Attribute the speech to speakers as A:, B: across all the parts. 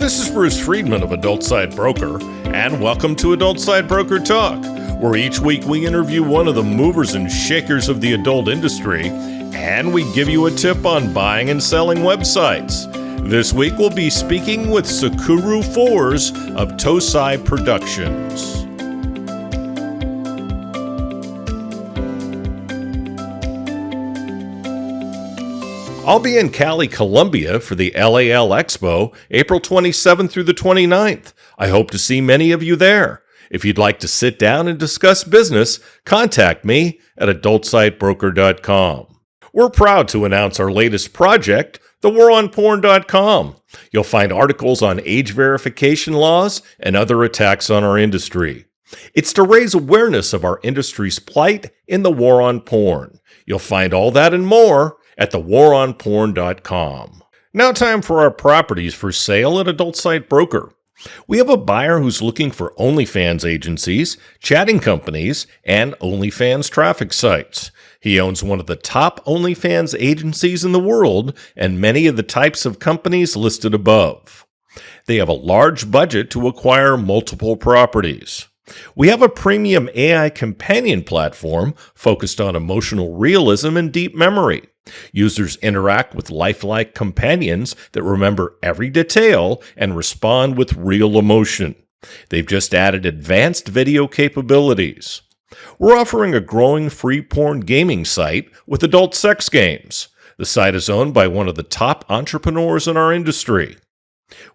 A: This is Bruce Friedman of Adult Side Broker, and welcome to Adult Side Broker Talk, where each week we interview one of the movers and shakers of the adult industry, and we give you a tip on buying and selling websites. This week we'll be speaking with Tsukuru Fors of Tosai Productions. I'll be in Cali, Colombia for the LAL Expo, April 27th through the 29th. I hope to see many of you there. If you'd like to sit down and discuss business, contact me at adultsitebroker.com. We're proud to announce our latest project, thewaronporn.com. You'll find articles on age verification laws and other attacks on our industry. It's to raise awareness of our industry's plight in the war on porn. You'll find all that and more at thewaronporn.com. Now time for our properties for sale at Adult Site Broker. We have a buyer who's looking for OnlyFans agencies, chatting companies, and OnlyFans traffic sites. He owns one of the top OnlyFans agencies in the world and many of the types of companies listed above. They have a large budget to acquire multiple properties. We have a premium AI companion platform focused on emotional realism and deep memory. Users interact with lifelike companions that remember every detail and respond with real emotion. They've just added advanced video capabilities. We're offering a growing free porn gaming site with adult sex games. The site is owned by one of the top entrepreneurs in our industry.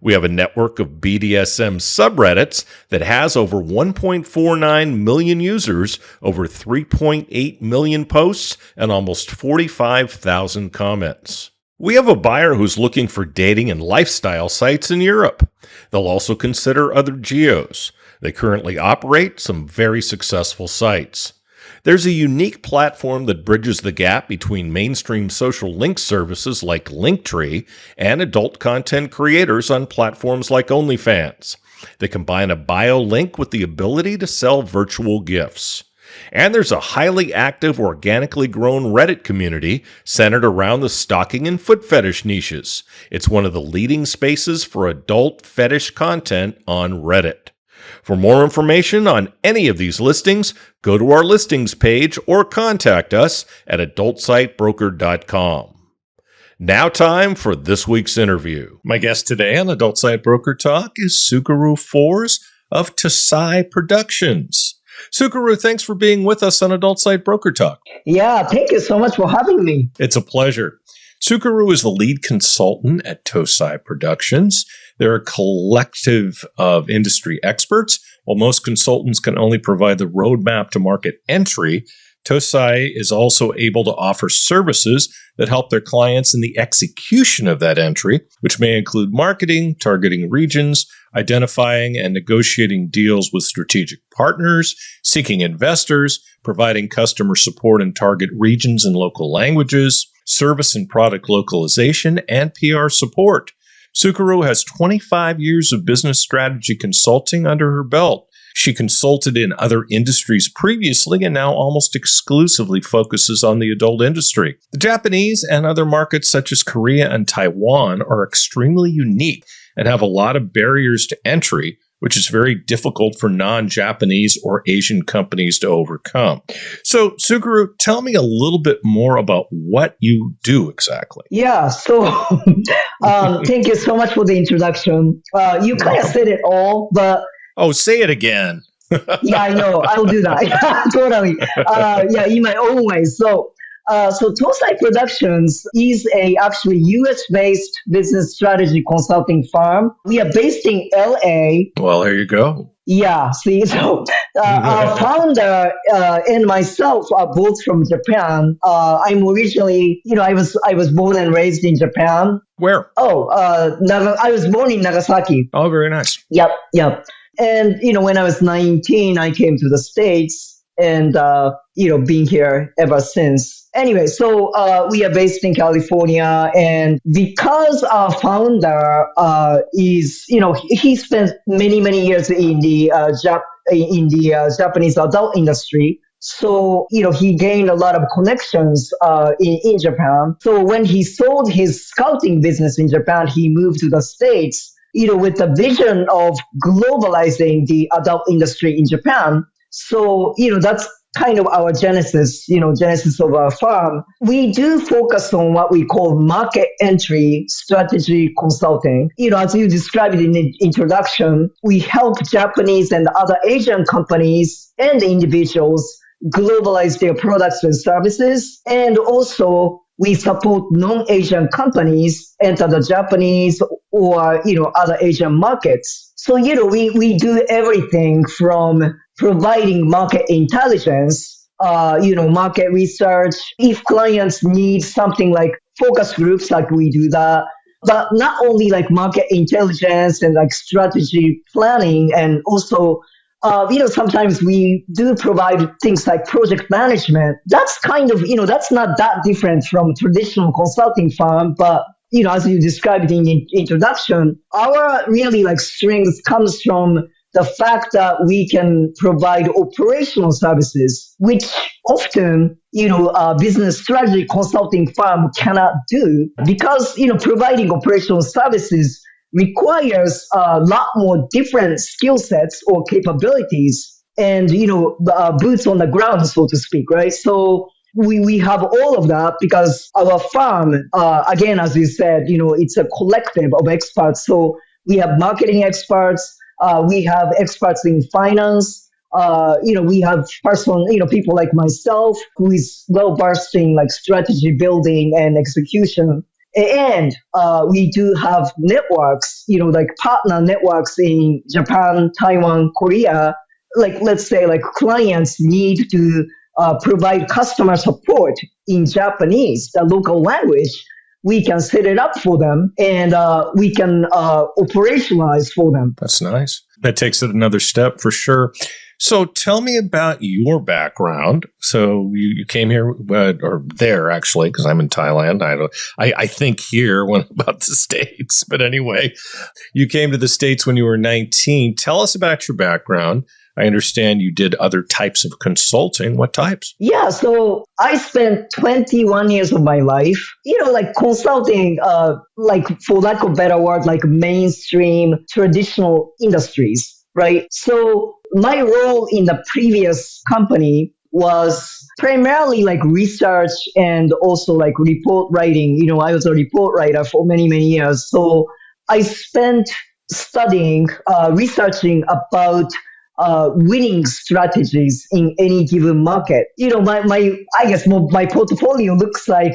A: We have a network of BDSM subreddits that has over 1.49 million users, over 3.8 million posts, and almost 45,000 comments. We have a buyer who's looking for dating and lifestyle sites in Europe. They'll also consider other geos. They currently operate some very successful sites. There's a unique platform that bridges the gap between mainstream social link services like Linktree and adult content creators on platforms like OnlyFans. They combine a bio link with the ability to sell virtual gifts. And there's a highly active, organically grown Reddit community centered around the stalking and foot fetish niches. It's one of the leading spaces for adult fetish content on Reddit. For more information on any of these listings, go to our listings page or contact us at adultsitebroker.com. Now time for this week's interview. My guest today on Adult Site Broker Talk is Tsukuru Fors of Tosai Productions. Tsukuru, thanks for being with us on Adult Site Broker Talk.
B: Yeah, thank you so much for having me.
A: It's a pleasure. Tsukuru is the lead consultant at Tosai Productions. They're a collective of industry experts. While most consultants can only provide the roadmap to market entry, Tosai is also able to offer services that help their clients in the execution of that entry, which may include marketing, targeting regions, identifying and negotiating deals with strategic partners, seeking investors, providing customer support in target regions and local languages, service and product localization, and PR support. Tsukuru has 25 years of business strategy consulting under her belt. She consulted in other industries previously and now almost exclusively focuses on the adult industry. The Japanese and other markets such as Korea and Taiwan are extremely unique and have a lot of barriers to entry, which is very difficult for non-Japanese or Asian companies to overcome. So, Tsukuru, tell me a little bit more about what you do exactly.
B: Yeah, so thank you so much for the introduction. You kind of said it all, but...
A: Oh, say it again.
B: Yeah, I know. I'll do that. Totally. In my own way. So Tosai Productions is actually US-based business strategy consulting firm. We are based in LA.
A: Well, there you go.
B: Yeah, see, so our founder and myself are both from Japan. I'm originally, I was born and raised in Japan.
A: Where?
B: I was born in Nagasaki.
A: Oh, very nice.
B: Yep. And, when I was 19, I came to the States and, been here ever since. Anyway, so we are based in California, and because our founder is, he spent many years in the Japanese adult industry. So, he gained a lot of connections in Japan. So when he sold his scouting business in Japan, he moved to the States with the vision of globalizing the adult industry in Japan. So, that's kind of our genesis of our farm. We do focus on what we call market entry strategy consulting. As you described in the introduction, we help Japanese and other Asian companies and individuals globalize their products and services. And also, we support non-Asian companies enter the Japanese or, other Asian markets. So, we do everything from providing market intelligence, market research. If clients need something like focus groups, like we do that. But not only like market intelligence and like strategy planning, and also sometimes we do provide things like project management. That's kind of, that's not that different from traditional consulting firm. But, as you described in the introduction, our really like strength comes from the fact that we can provide operational services, which often, business strategy consulting firm cannot do, because, providing operational services requires a lot more different skill sets or capabilities and, boots on the ground, so to speak, right? So we have all of that because our firm, again, as you said, it's a collective of experts. So we have marketing experts, we have experts in finance, we have people like myself who is well versed in like strategy building and execution. And we do have networks, like partner networks in Japan, Taiwan, Korea. Like, let's say, like clients need to provide customer support in Japanese, the local language. We can set it up for them, and we can operationalize for them.
C: That's nice. That takes it another step for sure. So tell me about your background. So you came here, or there actually, because I'm in Thailand. I think here when about the States, but anyway, you came to the States when you were 19. Tell us about your background. I understand you did other types of consulting. What types?
B: Yeah, so I spent 21 years of my life, like consulting, like for lack of a better word, like mainstream traditional industries, right? So my role in the previous company was primarily like research and also like report writing. I was a report writer for many, many years. So I spent studying, researching about winning strategies in any given market. I guess my portfolio looks like,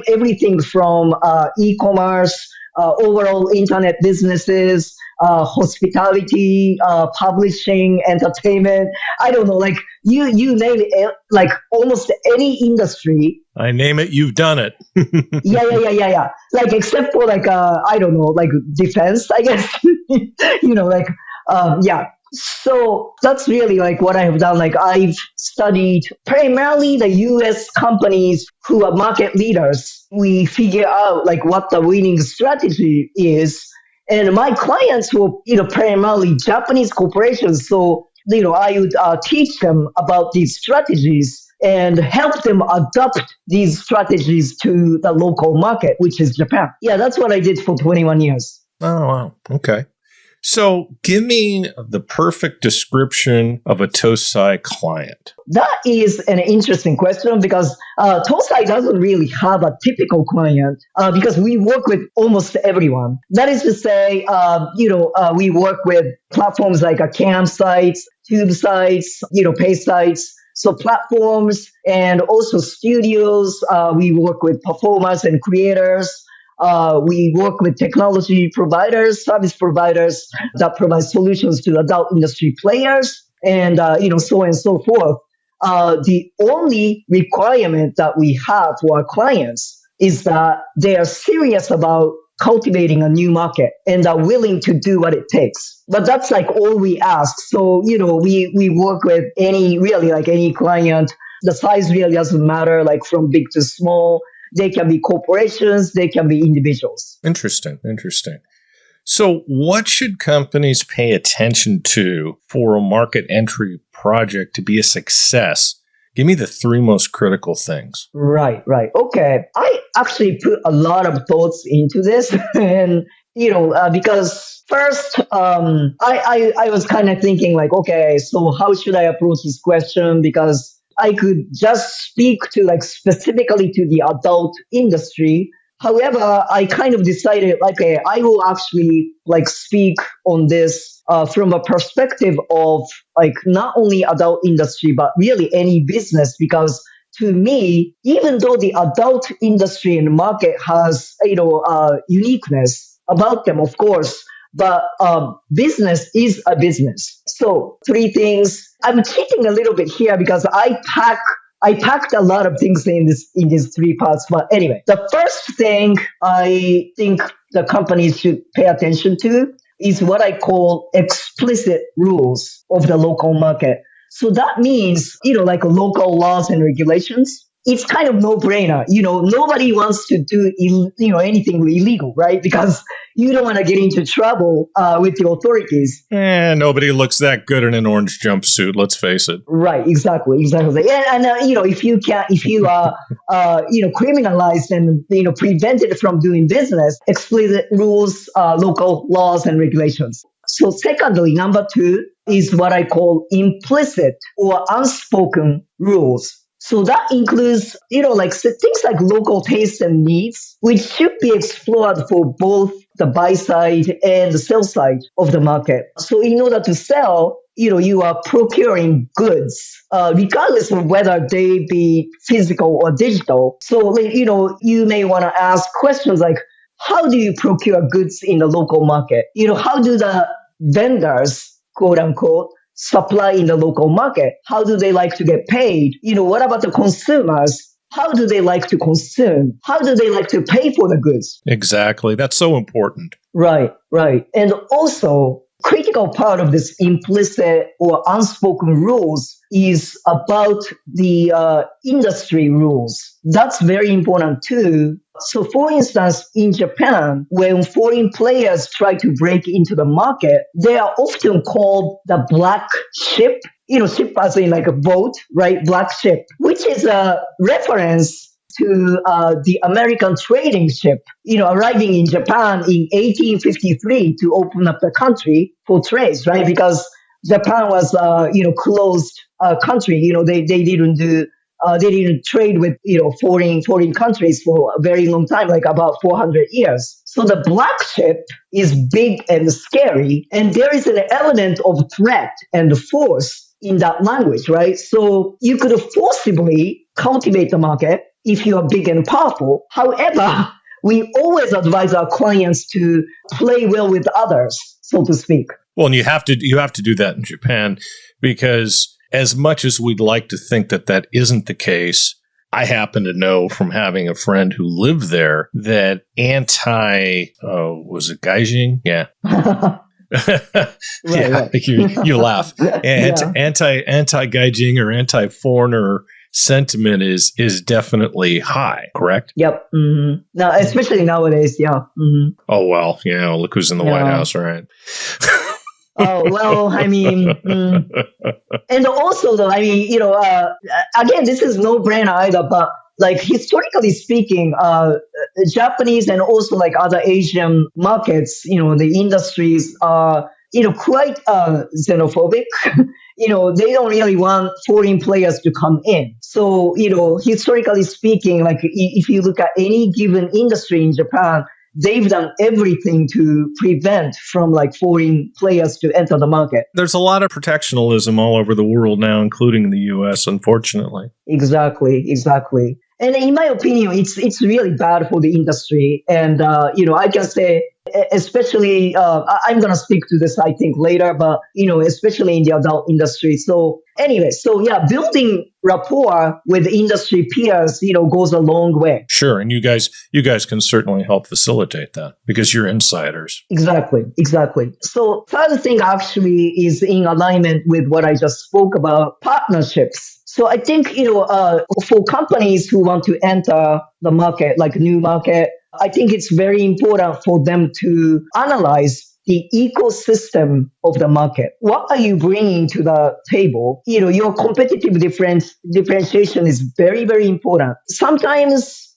B: everything from e-commerce, overall internet businesses, hospitality, publishing, entertainment. I don't know, like you name it, like almost any industry.
C: I name it, you've done it.
B: Yeah. Like except for like I don't know, like defense, I guess. Yeah. So that's really like what I have done. Like I've studied primarily the US companies who are market leaders. We figure out like what the winning strategy is. And my clients were, primarily Japanese corporations. So, I would teach them about these strategies and help them adopt these strategies to the local market, which is Japan. Yeah, that's what I did for 21 years.
C: Oh, wow. Okay. So give me the perfect description of a Tosai client.
B: That is an interesting question because Tosai doesn't really have a typical client because we work with almost everyone. That is to say, we work with platforms like campsites, tube sites, pay sites. So platforms and also studios. We work with performers and creators. We work with technology providers, service providers that provide solutions to adult industry players, and so on and so forth. The only requirement that we have for our clients is that they are serious about cultivating a new market and are willing to do what it takes. But that's like all we ask. So, we work with any client. The size really doesn't matter, like from big to small. They can be corporations, they can be individuals.
C: Interesting. So what should companies pay attention to for a market entry project to be a success? Give me the three most critical things.
B: Right. Okay. I actually put a lot of thoughts into this. And because first, I was kind of thinking like, okay, so how should I approach this question? Because I could just speak to like specifically to the adult industry. However, I kind of decided, like, okay, I will actually like speak on this from a perspective of like not only adult industry, but really any business, because to me, even though the adult industry and market has, uniqueness about them, of course, but business is a business. So three things. I'm cheating a little bit here because I packed a lot of things in these three parts. But anyway, the first thing I think the companies should pay attention to is what I call explicit rules of the local market. So that means, like local laws and regulations. It's kind of no-brainer. Nobody wants to do, anything illegal, right? Because you don't want to get into trouble with the authorities.
C: Nobody looks that good in an orange jumpsuit. Let's face it.
B: Right. Exactly. And if you are, criminalized and prevented from doing business, explicit rules, local laws and regulations. So secondly, number two is what I call implicit or unspoken rules. So that includes, things like local tastes and needs, which should be explored for both the buy side and the sell side of the market. So in order to sell, you are procuring goods, regardless of whether they be physical or digital. So, you may want to ask questions like, how do you procure goods in the local market? How do the vendors, quote unquote, supply in the local market? How do they like to get paid? What about the consumers? How do they like to consume? How do they like to pay for the goods?
C: Exactly. That's so important.
B: Right. And also, critical part of this implicit or unspoken rules is about the industry rules. That's very important too. So for instance, in Japan, when foreign players try to break into the market, they are often called the black ship. Ship as in like a boat, right? Black ship, which is a reference to the American trading ship, arriving in Japan in 1853 to open up the country for trades, right? Because Japan was, closed country. They didn't trade with, foreign countries for a very long time, like about 400 years. So the black ship is big and scary, and there is an element of threat and force in that language, right? So you could forcibly cultivate the market if you are big and powerful. However, we always advise our clients to play well with others, so to speak.
C: Well, and you have to do that in Japan, because as much as we'd like to think that isn't the case, I happen to know from having a friend who lived there that was it Gaijin? Yeah.
B: Right.
C: You laugh. Anti-Gaijin or anti-foreigner sentiment is definitely high, correct?
B: Yep. Mm-hmm. Now, especially nowadays, yeah. Mm-hmm.
C: Oh, well, look who's in the White House, right?
B: Oh, well, I mean, and also though, again, this is no brainer either, but like historically speaking, Japanese and also like other Asian markets, the industries are, quite xenophobic. They don't really want foreign players to come in. So, historically speaking, like if you look at any given industry in Japan, they've done everything to prevent from like foreign players to enter the market.
C: There's a lot of protectionism all over the world now, including the U.S., unfortunately.
B: Exactly. And in my opinion, it's really bad for the industry. And, I can say, especially, I'm going to speak to this, I think, later, but, especially in the adult industry. So anyway, building rapport with industry peers, goes a long way.
C: Sure. And you guys can certainly help facilitate that because you're insiders.
B: Exactly. So third thing actually is in alignment with what I just spoke about, partnerships. So I think, for companies who want to enter the market, like a new market, I think it's very important for them to analyze the ecosystem of the market. What are you bringing to the table? Your competitive differentiation is very, very important. Sometimes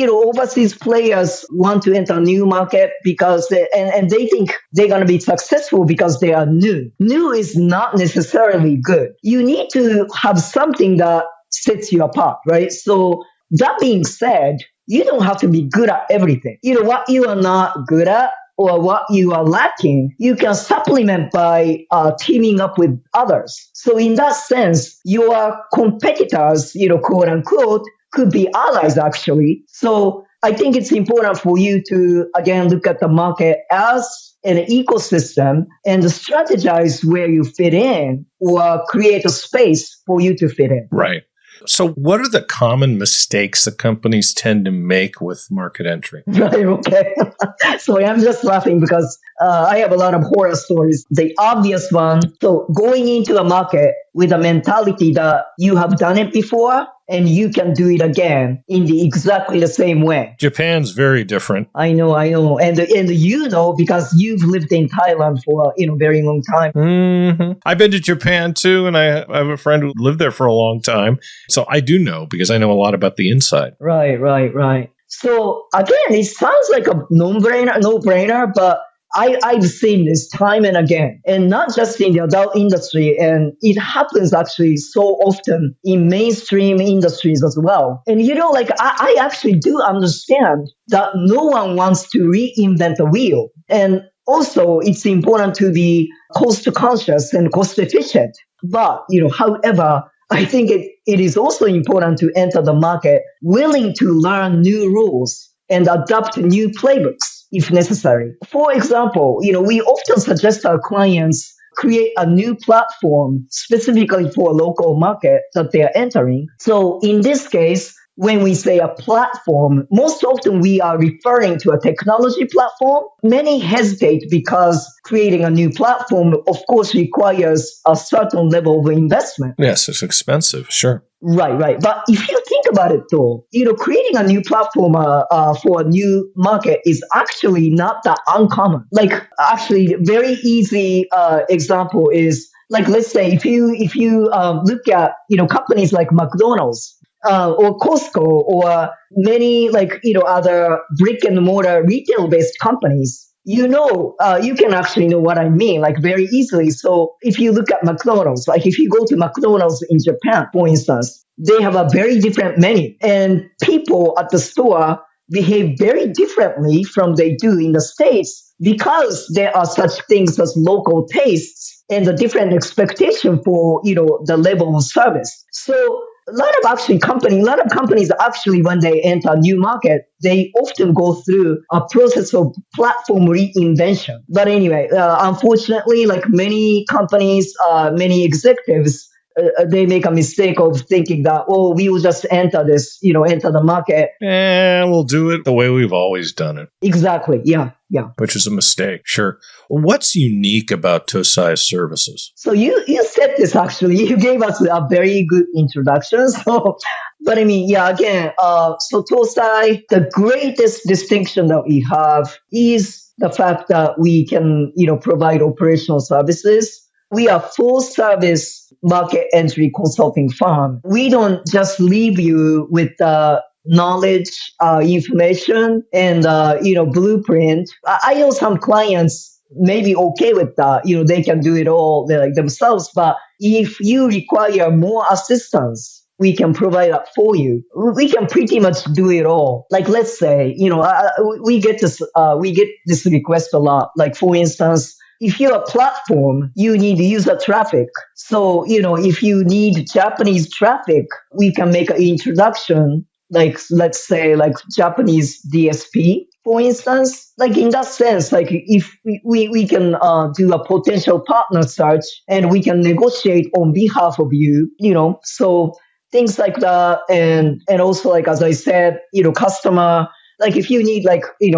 B: overseas players want to enter a new market because and they think they're going to be successful because they are new. New is not necessarily good. You need to have something that sets you apart, right? So that being said, you don't have to be good at everything. What you are not good at or what you are lacking, you can supplement by teaming up with others. So in that sense, your competitors, quote unquote, could be allies actually. So I think it's important for you to, again, look at the market as an ecosystem and strategize where you fit in or create a space for you to fit in.
C: Right. So what are the common mistakes that companies tend to make with market entry?
B: Right, okay. Sorry, I'm just laughing because I have a lot of horror stories. The obvious one, so going into a market with a mentality that you have done it before and you can do it again in exactly the same way.
C: Japan's very different.
B: I know. And because you've lived in Thailand for a very long time.
C: Mm-hmm. I've been to Japan too, and I have a friend who lived there for a long time. So I do know because I know a lot about the inside.
B: Right. So again, it sounds like a no-brainer, but I've seen this time and again, and not just in the adult industry, and it happens actually so often in mainstream industries as well. And I actually do understand that no one wants to reinvent the wheel. And also, it's important to be cost conscious and cost efficient. But, however, I think it is also important to enter the market willing to learn new rules and adopt new playbooks if necessary. For example, we often suggest our clients create a new platform specifically for a local market that they are entering. So in this case, when we say a platform, most often we are referring to a technology platform. Many hesitate because creating a new platform, of course, requires a certain level of investment.
C: Yes, it's expensive, sure.
B: Right. But if you think about it though, creating a new platform for a new market is actually not that uncommon. Like actually very easy example is like, let's say if you look at, companies like McDonald's, or Costco or many other brick and mortar retail based companies, you can actually know what I mean, like very easily. So if you look at McDonald's, like if you go to McDonald's in Japan, for instance, they have a very different menu and people at the store behave very differently from they do in the States because there are such things as local tastes and a different expectation for, the level of service. So a lot of companies actually, when they enter a new market, they often go through a process of platform reinvention. But anyway, unfortunately, like many companies, many executives, they make a mistake of thinking that, we will just enter the market.
C: And we'll do it the way we've always done it.
B: Exactly. Yeah.
C: Which is a mistake, sure. What's unique about Tosai's services?
B: So you said this actually. You gave us a very good introduction. But I mean, again, so Tosai, the greatest distinction that we have is the fact that we can, provide operational services. We are full service market entry consulting firm. We don't just leave you with knowledge, information, and blueprint. I know some clients may be okay with that. They can do it all themselves. But if you require more assistance, we can provide that for you. We can pretty much do it all. Like let's say, we get this request a lot. Like for instance, if you're a platform, you need user traffic. So, if you need Japanese traffic, we can make an introduction, like, let's say, like Japanese DSP, for instance. Like in that sense, like if we can do a potential partner search and we can negotiate on behalf of you, so things like that. And also, like, as I said, customer, like if you need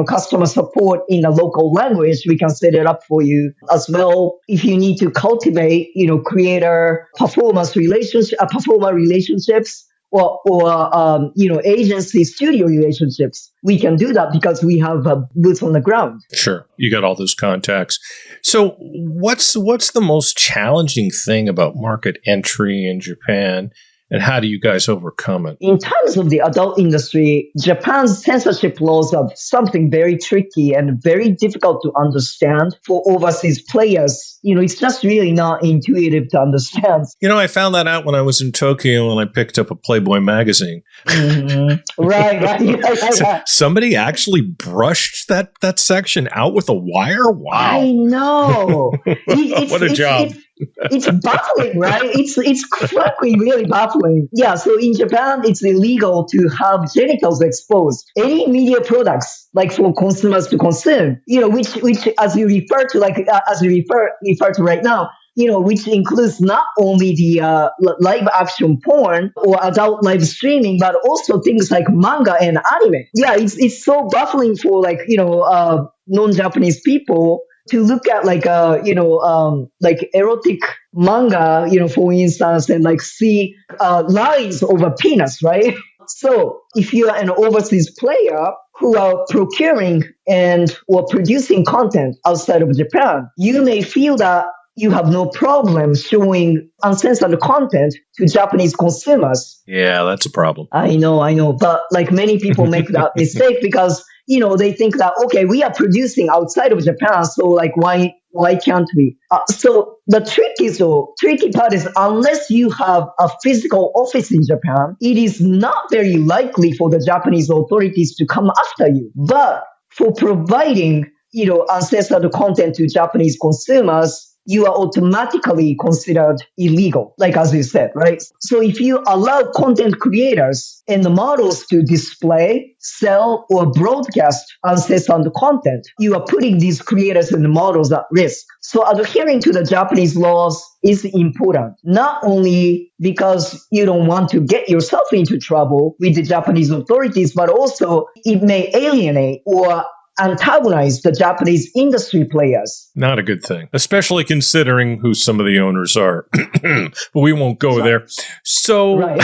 B: customer support in a local language, we can set it up for you as well. If you need to cultivate, creator performer relationships or agency studio relationships, we can do that because we have boots on the ground.
C: Sure. You got all those contacts. So what's the most challenging thing about market entry in Japan? And how do you guys overcome it?
B: In terms of the adult industry, Japan's censorship laws are something very tricky and very difficult to understand for overseas players. It's just really not intuitive to understand.
C: I found that out when I was in Tokyo and I picked up a Playboy magazine.
B: Mm-hmm. Right. Yeah.
C: Somebody actually brushed that section out with a wire? Wow.
B: I know.
C: What a job.
B: It's baffling, right? It's frankly really baffling. Yeah, so in Japan, it's illegal to have genitals exposed. Any media products, like for consumers to consume, which as you refer to right now, which includes not only the live action porn or adult live streaming, but also things like manga and anime. Yeah, it's so baffling for non-Japanese people to look at like erotic manga, for instance, and see lines of a penis, right? So if you are an overseas player who are procuring or producing content outside of Japan, you may feel that you have no problem showing uncensored content to Japanese consumers.
C: Yeah, that's a problem.
B: I know. But many people make that mistake because, they think that, okay, we are producing outside of Japan. So why can't we? So the tricky part is unless you have a physical office in Japan, it is not very likely for the Japanese authorities to come after you. But for providing, uncensored content to Japanese consumers, you are automatically considered illegal, as you said, right? So if you allow content creators and the models to display, sell, or broadcast uncensored content, you are putting these creators and the models at risk. So adhering to the Japanese laws is important, not only because you don't want to get yourself into trouble with the Japanese authorities, but also it may alienate or antagonize the Japanese industry players.
C: Not a good thing, especially considering who some of the owners are. But we won't go there. So,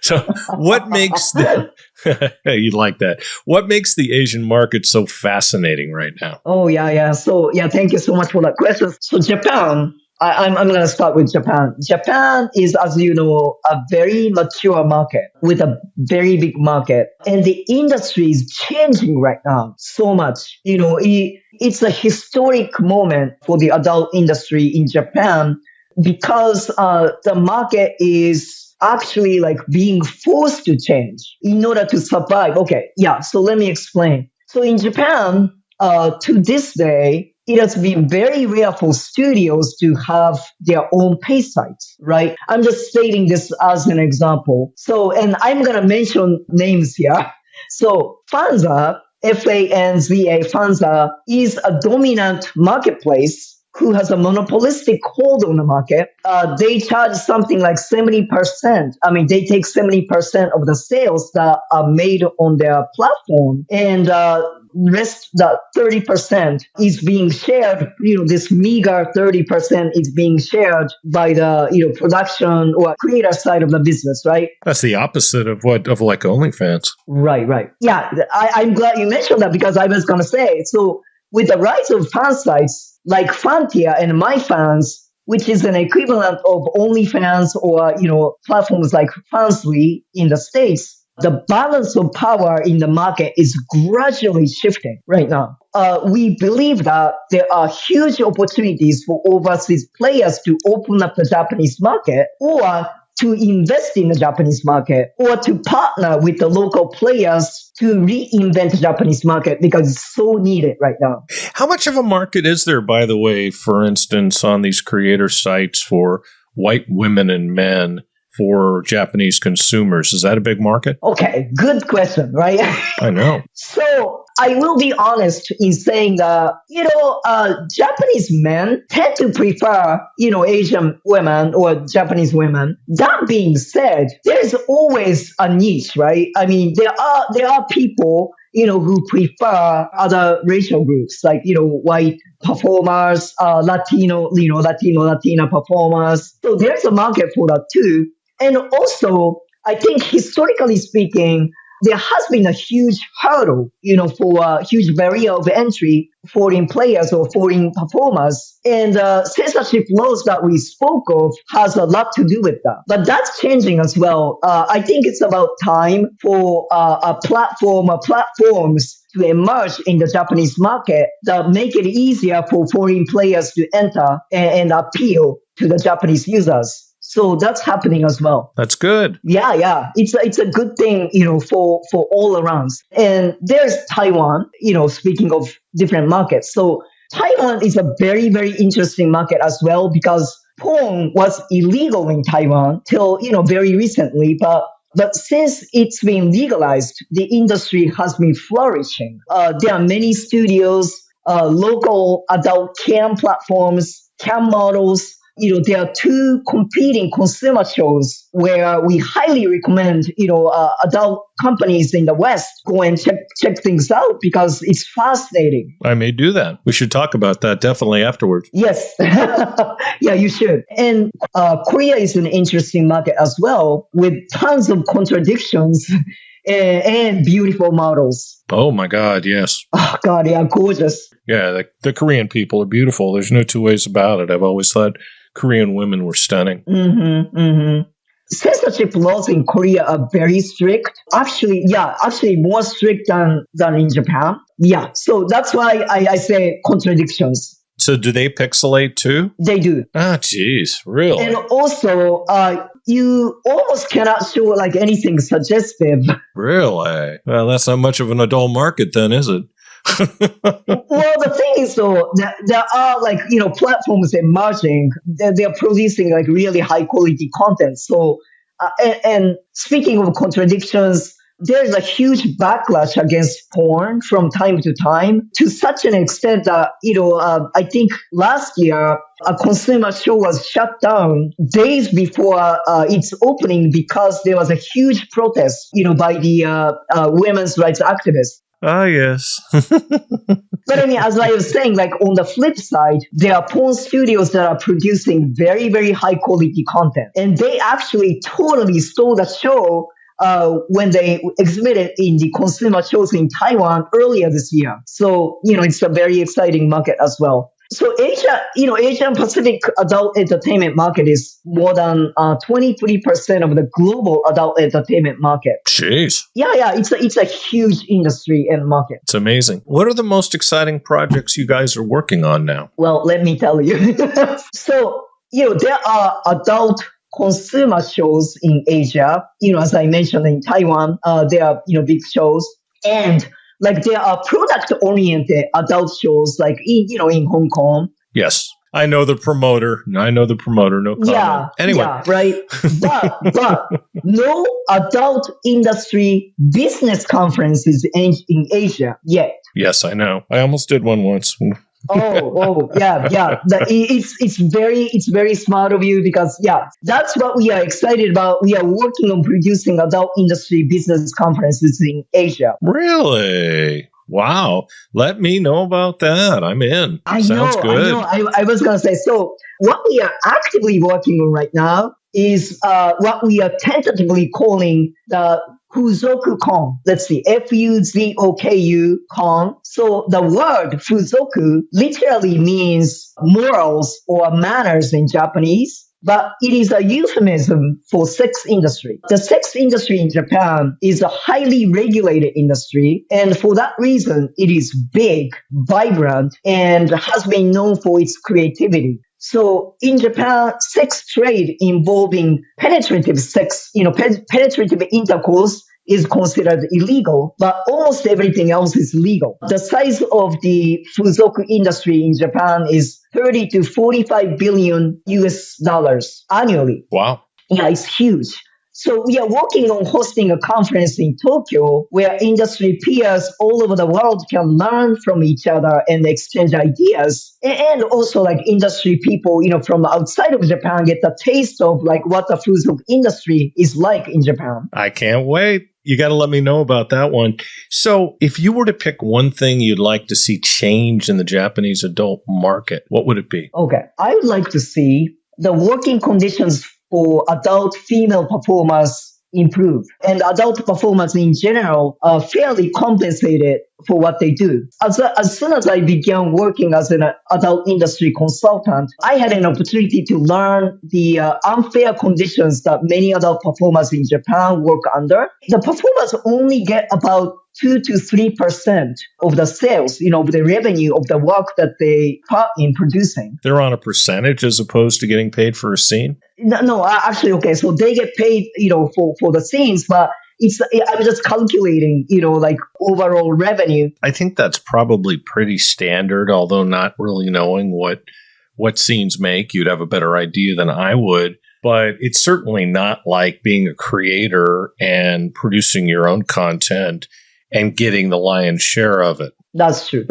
C: so what makes you like that? What makes the Asian market so fascinating right now?
B: Oh, yeah. So, thank you so much for that question. So Japan, I'm going to start with Japan. Japan is, as you know, a very mature market with a very big market. And the industry is changing right now so much. It's a historic moment for the adult industry in Japan because the market is actually being forced to change in order to survive. Okay, yeah, so let me explain. So in Japan, to this day, it has been very rare for studios to have their own pay sites, right? I'm just stating this as an example. So, and I'm going to mention names here. So, Fanza, Fanza, Fanza is a dominant marketplace who has a monopolistic hold on the market. They charge something like 70%. I mean, they take 70% of the sales that are made on their platform, and rest that 30% is being shared. This meager 30% is being shared by the production or creator side of the business, right?
C: That's the opposite of OnlyFans.
B: Right. Yeah, I'm glad you mentioned that because I was going to say, so with the rise of fan sites like Fantia and MyFans, which is an equivalent of OnlyFans or, platforms like Fansly in the States, the balance of power in the market is gradually shifting right now. We believe that there are huge opportunities for overseas players to open up the Japanese market or to invest in the Japanese market or to partner with the local players to reinvent the Japanese market because it's so needed right now.
C: How much of a market is there, by the way, for instance, on these creator sites for white women and men for Japanese consumers? Is that a big market?
B: Okay, good question, right?
C: I know.
B: So I will be honest in saying that, Japanese men tend to prefer, Asian women or Japanese women. That being said, there's always a niche, right? I mean, there are people, who prefer other racial groups, like, white performers, Latina performers. So there's a market for that too. And also, I think historically speaking, there has been a huge hurdle, for a huge barrier of entry foreign players or foreign performers. And censorship laws that we spoke of has a lot to do with that. But that's changing as well. I think it's about time for a platform or platforms to emerge in the Japanese market that make it easier for foreign players to enter and appeal to the Japanese users. So that's happening as well.
C: That's good.
B: Yeah. It's a good thing, for all around. And there's Taiwan, speaking of different markets. So Taiwan is a very, very interesting market as well because porn was illegal in Taiwan till, very recently. But since it's been legalized, the industry has been flourishing. There are many studios, local adult cam platforms, cam models. There are two competing consumer shows where we highly recommend, adult companies in the West go and check things out because it's fascinating.
C: I may do that. We should talk about that definitely afterwards.
B: Yes. Yeah, you should. And Korea is an interesting market as well with tons of contradictions and beautiful models.
C: Oh my God, yes.
B: Oh God, yeah, gorgeous.
C: Yeah, the Korean people are beautiful. There's no two ways about it. I've always thought Korean women were stunning.
B: Censorship laws in Korea are very strict. Actually more strict than in Japan. Yeah, so that's why I say contradictions.
C: So do they pixelate too?
B: They do.
C: Ah, geez, really?
B: And also, you almost cannot show like anything suggestive.
C: Really? Well, that's not much of an adult market then, is it?
B: Well, the thing is, though, there are like, platforms emerging. They're producing like really high quality content. So, and speaking of contradictions, there's a huge backlash against porn from time to time to such an extent that, I think last year, a consumer show was shut down days before its opening because there was a huge protest, by the women's rights activists.
C: Ah, yes.
B: But I mean, as I was saying, like on the flip side, there are porn studios that are producing very, very high quality content. And they actually totally stole the show when they exhibited in the consumer shows in Taiwan earlier this year. So, it's a very exciting market as well. So Asian Pacific adult entertainment market is more than 23% of the global adult entertainment market.
C: Jeez.
B: Yeah, it's a huge industry and market.
C: It's amazing. What are the most exciting projects you guys are working on now?
B: Well, let me tell you. So, there are adult consumer shows in Asia. As I mentioned in Taiwan, there are, big shows. And like there are product-oriented adult shows like in Hong Kong.
C: Yes. I know the promoter. No comment.
B: Yeah.
C: Anyway.
B: Yeah, right. But no adult industry business conferences in Asia yet.
C: Yes, I know. I almost did one once.
B: Yeah. It's very smart of you because that's what we are excited about. We are working on producing adult industry business conferences in Asia.
C: Really? Wow. Let me know about that. I'm in. Sounds good.
B: I was going to say, so what we are actively working on right now is what we are tentatively calling the Fuzoku Con. Let's see, Fuzoku Con. So the word Fuzoku literally means morals or manners in Japanese, but it is a euphemism for sex industry. The sex industry in Japan is a highly regulated industry, and for that reason, it is big, vibrant, and has been known for its creativity. So in Japan, sex trade involving penetrative sex, penetrative intercourse is considered illegal, but almost everything else is legal. The size of the Fuzoku industry in Japan is 30 to 45 billion US dollars annually.
C: Wow.
B: Yeah, it's huge. So we are working on hosting a conference in Tokyo where industry peers all over the world can learn from each other and exchange ideas. And also like industry people, from outside of Japan get a taste of like what the Fuzoku industry is like in Japan.
C: I can't wait. You got to let me know about that one. So if you were to pick one thing you'd like to see change in the Japanese adult market, what would it be?
B: Okay. I would like to see the working conditions for adult female performers improve. And adult performers in general are fairly compensated for what they do. As soon as I began working as an adult industry consultant, I had an opportunity to learn the unfair conditions that many adult performers in Japan work under. The performers only get about 2 to 3% of the sales, of the revenue of the work that they part in producing.
C: They're on a percentage as opposed to getting paid for a scene?
B: No, actually, okay. So they get paid, for the scenes, but I'm just calculating, like overall revenue.
C: I think that's probably pretty standard, although not really knowing what scenes make. You'd have a better idea than I would. But it's certainly not like being a creator and producing your own content and getting the lion's share of it.
B: That's true.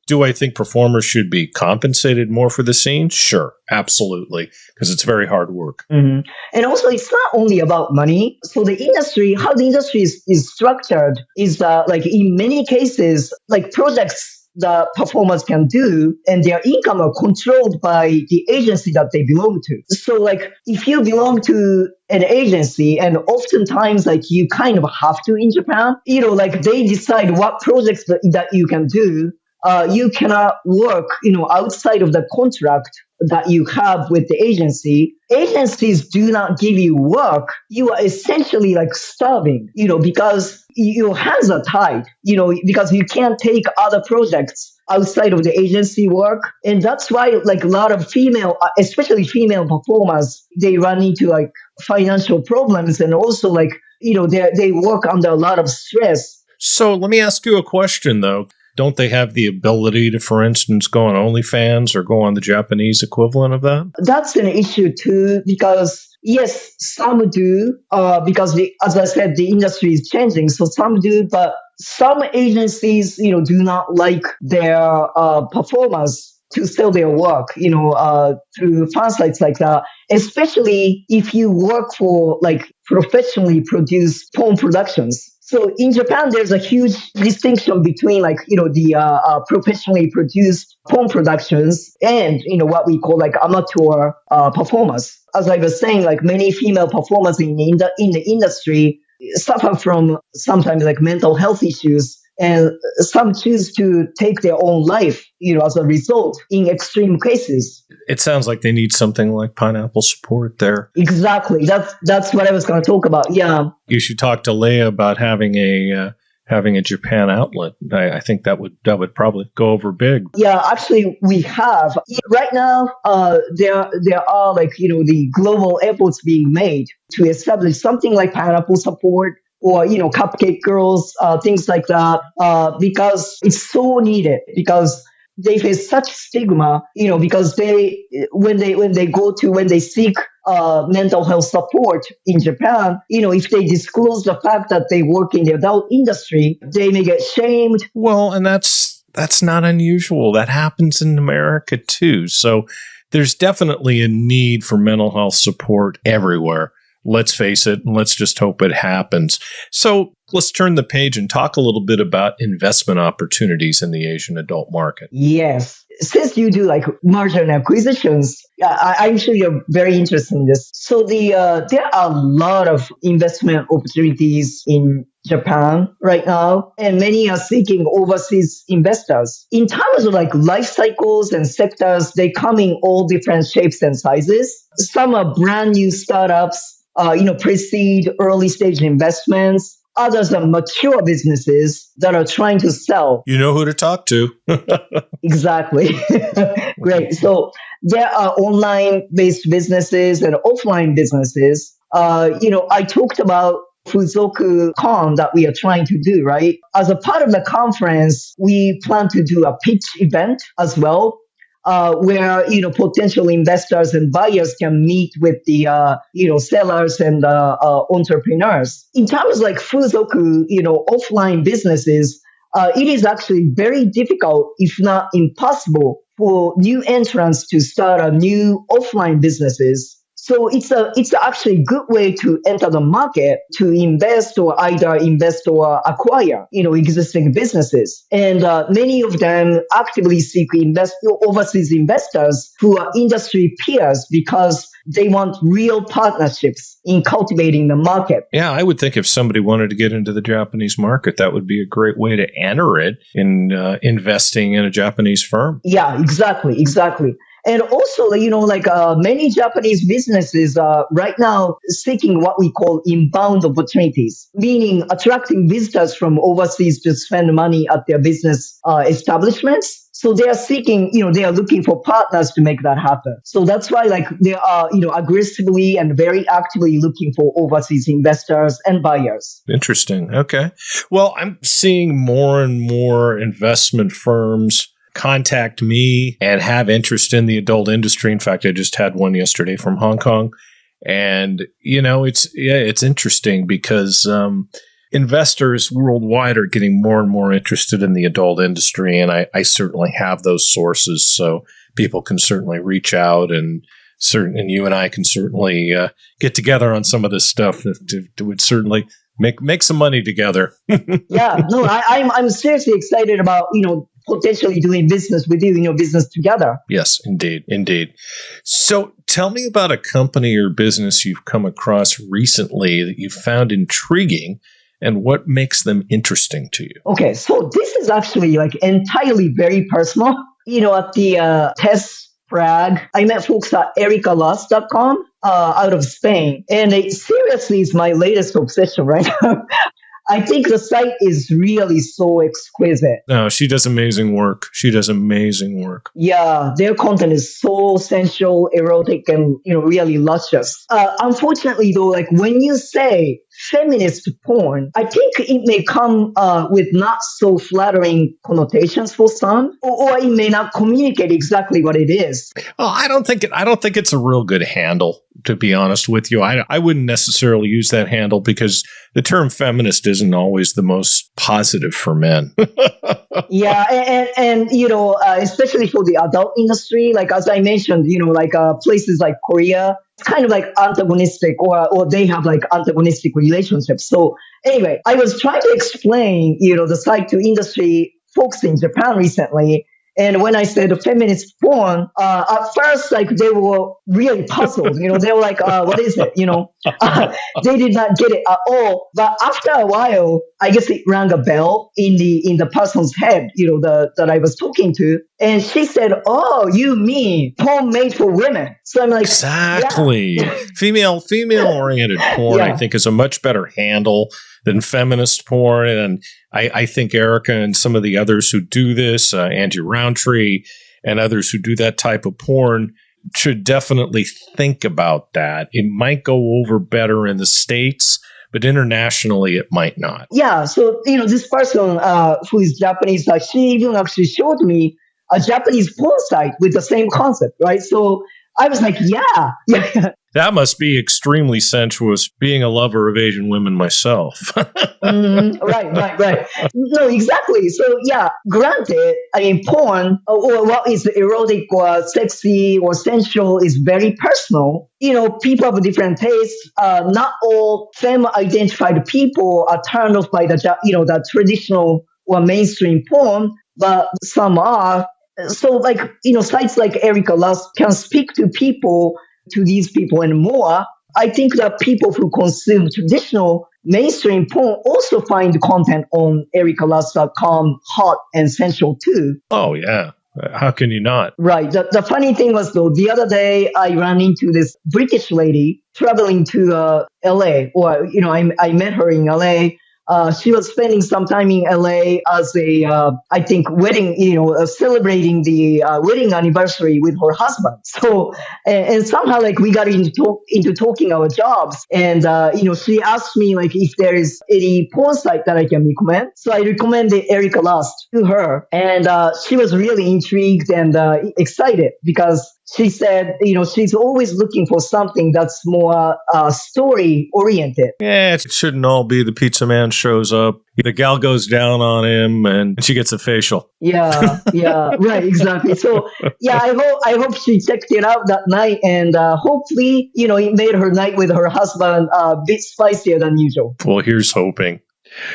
C: Do I think performers should be compensated more for the scene? Sure, absolutely, because it's very hard work.
B: Mm-hmm. And also, it's not only about money. So how the industry is structured is like in many cases, like projects the performers can do and their income are controlled by the agency that they belong to. So like if you belong to an agency and oftentimes like you kind of have to in Japan, like they decide what projects that you can do. You cannot work, outside of the contract that you have with the agency. Agencies do not give you work. You are essentially like starving, because your hands are tied, because you can't take other projects outside of the agency work. And that's why like a lot of especially female performers, they run into like financial problems and also like, they work under a lot of stress.
C: So let me ask you a question though. Don't they have the ability to, for instance, go on OnlyFans or go on the Japanese equivalent of that?
B: That's an issue too, because yes, some do, because as I said, the industry is changing. So some do, but some agencies, do not like their performers to sell their work, through fan sites like that, especially if you work for like professionally produced porn productions. So in Japan, there's a huge distinction between like, the professionally produced porn productions and, what we call like amateur performers. As I was saying, like many female performers in the industry suffer from sometimes like mental health issues. And some choose to take their own life, as a result in extreme cases.
C: It sounds like they need something like pineapple support there.
B: Exactly. That's what I was going to talk about. Yeah.
C: You should talk to Leia about having a Japan outlet. I think that would probably go over big.
B: Yeah, actually, we have right now. There are like the global efforts being made to establish something like pineapple support. Or, cupcake girls, things like that, because it's so needed, because they face such stigma, because when they seek mental health support in Japan, if they disclose the fact that they work in the adult industry, they may get shamed.
C: Well, and that's not unusual. That happens in America too. So there's definitely a need for mental health support everywhere. Let's face it, and let's just hope it happens. So let's turn the page and talk a little bit about investment opportunities in the Asian adult market.
B: Yes. Since you do like merger and acquisitions, I'm sure you're very interested in this. So there are a lot of investment opportunities in Japan right now, and many are seeking overseas investors. In terms of like life cycles and sectors, they come in all different shapes and sizes. Some are brand new startups. Pre-seed, early stage investments. Others are mature businesses that are trying to sell.
C: You know who to talk to.
B: Exactly. Great. So there are online-based businesses and offline businesses. I talked about Fuzoku Con that we are trying to do, right? As a part of the conference, we plan to do a pitch event as well. Where, potential investors and buyers can meet with the, sellers and entrepreneurs. In terms like Fuzoku, offline businesses, it is actually very difficult, if not impossible, for new entrants to start a new offline businesses. So it's actually a good way to enter the market to invest or either invest or acquire, existing businesses. And many of them actively seek overseas investors who are industry peers because they want real partnerships in cultivating the market.
C: Yeah, I would think if somebody wanted to get into the Japanese market, that would be a great way to enter it in investing in a Japanese firm.
B: Yeah, exactly. And also, many Japanese businesses are right now seeking what we call inbound opportunities, meaning attracting visitors from overseas to spend money at their business establishments. So they are seeking, they are looking for partners to make that happen. So that's why they are, aggressively and very actively looking for overseas investors and buyers.
C: Interesting. Okay. Well, I'm seeing more and more investment firms contact me and have interest in the adult industry. In fact, I just had one yesterday from Hong Kong. And, it's interesting because investors worldwide are getting more and more interested in the adult industry, and I certainly have those sources, so people can certainly reach out, and you and I can certainly get together on some of this stuff that would certainly make some money together.
B: Yeah, no, I'm seriously excited about potentially doing business with you, business together.
C: Yes, indeed. So tell me about a company or business you've come across recently that you found intriguing, and what makes them interesting to you?
B: Okay, so this is actually entirely very personal. At the test frag, I met folks at ericalast.com out of Spain. And it seriously is my latest obsession right now. I think the site is really so exquisite.
C: No, she does amazing work.
B: Yeah, their content is so sensual, erotic, and really luscious. Unfortunately, though, when you say feminist porn, I think it may come with not so flattering connotations for some, or it may not communicate exactly what it is.
C: Oh, I don't think it's a real good handle, to be honest with you. I wouldn't necessarily use that handle because the term feminist isn't always the most positive for men.
B: Yeah, and especially for the adult industry, as I mentioned, places like Korea, it's kind of antagonistic, or they have antagonistic relationships. So anyway, I was trying to explain, the site to industry folks in Japan recently. And when I said feminist porn, at first, they were really puzzled. They were like, what is it? They did not get it at all. But after a while, I guess it rang a bell in the person's head, that I was talking to. And she said, oh, you mean porn made for women? So I'm like,
C: exactly. Yeah. Female oriented porn, I think, is a much better handle than feminist porn. And I think Erica and some of the others who do this, Angie Roundtree and others who do that type of porn, should definitely think about that. It might go over better in the States, but internationally it might not.
B: Yeah. So, this person who is Japanese, she even actually showed me a Japanese porn site with the same concept, right? So I was like, yeah.
C: That must be extremely sensuous, being a lover of Asian women myself.
B: Right. No, exactly. So, yeah, granted, porn, or what is erotic or sexy or sensual, is very personal. People have different tastes. Not all femme-identified people are turned off by the traditional or mainstream porn, but some are. So, sites like Erica Lust can speak to these people and more. I think that people who consume traditional mainstream porn also find content on ericalust.com hot and sensual too.
C: Oh, yeah. How can you not?
B: Right. The funny thing was, though, the other day I ran into this British lady traveling to LA, or, I met her in LA. She was spending some time in LA as I think, wedding, celebrating the wedding anniversary with her husband. So, and somehow, we got into talking our jobs. And, she asked me, if there is any porn site that I can recommend. So I recommended Erica Lust to her. And she was really intrigued and excited because she said, she's always looking for something that's more story oriented.
C: Yeah, it shouldn't all be the pizza man shows up, the gal goes down on him, and she gets a facial.
B: Yeah, right, exactly. So, yeah, I hope she checked it out that night, and hopefully, it made her night with her husband a bit spicier than usual.
C: Well, here's hoping.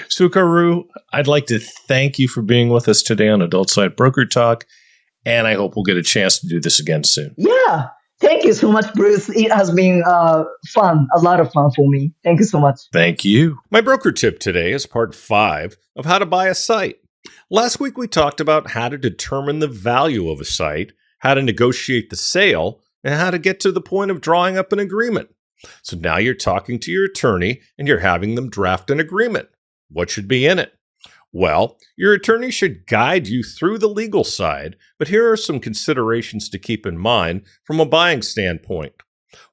C: Tsukuru, I'd like to thank you for being with us today on Adult Side Broker Talk, and I hope we'll get a chance to do this again soon.
B: Yeah. Thank you so much, Bruce. It has been fun, a lot of fun for me. Thank you so much.
C: Thank you.
A: My broker tip today is part 5 of how to buy a site. Last week we talked about how to determine the value of a site, how to negotiate the sale, and how to get to the point of drawing up an agreement. So now you're talking to your attorney and you're having them draft an agreement. What should be in it? Well, your attorney should guide you through the legal side, but here are some considerations to keep in mind from a buying standpoint.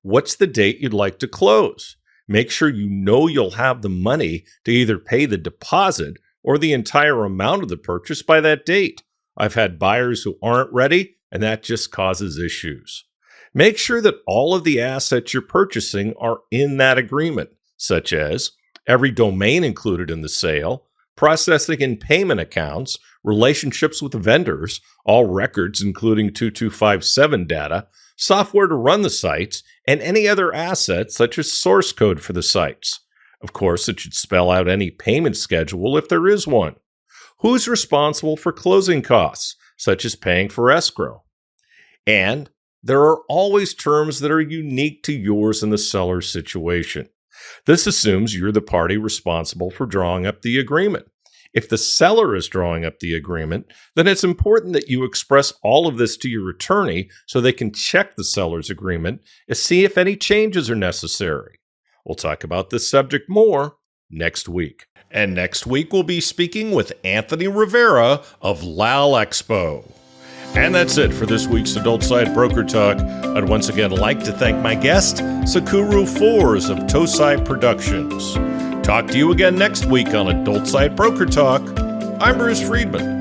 A: What's the date you'd like to close? Make sure you know you'll have the money to either pay the deposit or the entire amount of the purchase by that date. I've had buyers who aren't ready, and that just causes issues. Make sure that all of the assets you're purchasing are in that agreement, such as every domain included in the sale, processing and payment accounts, relationships with vendors, all records including 2257 data, software to run the sites, and any other assets such as source code for the sites. Of course, it should spell out any payment schedule if there is one. Who's responsible for closing costs, such as paying for escrow? And there are always terms that are unique to yours and the seller's situation. This assumes you're the party responsible for drawing up the agreement. If the seller is drawing up the agreement, then it's important that you express all of this to your attorney so they can check the seller's agreement and see if any changes are necessary. We'll talk about this subject more next week. And next week we'll be speaking with Anthony Rivera of LAL Expo. And that's it for this week's Adult Side Broker Talk. I'd once again like to thank my guest, Tsukuru Fors of Tosai Productions. Talk to you again next week on Adult Side Broker Talk. I'm Bruce Friedman.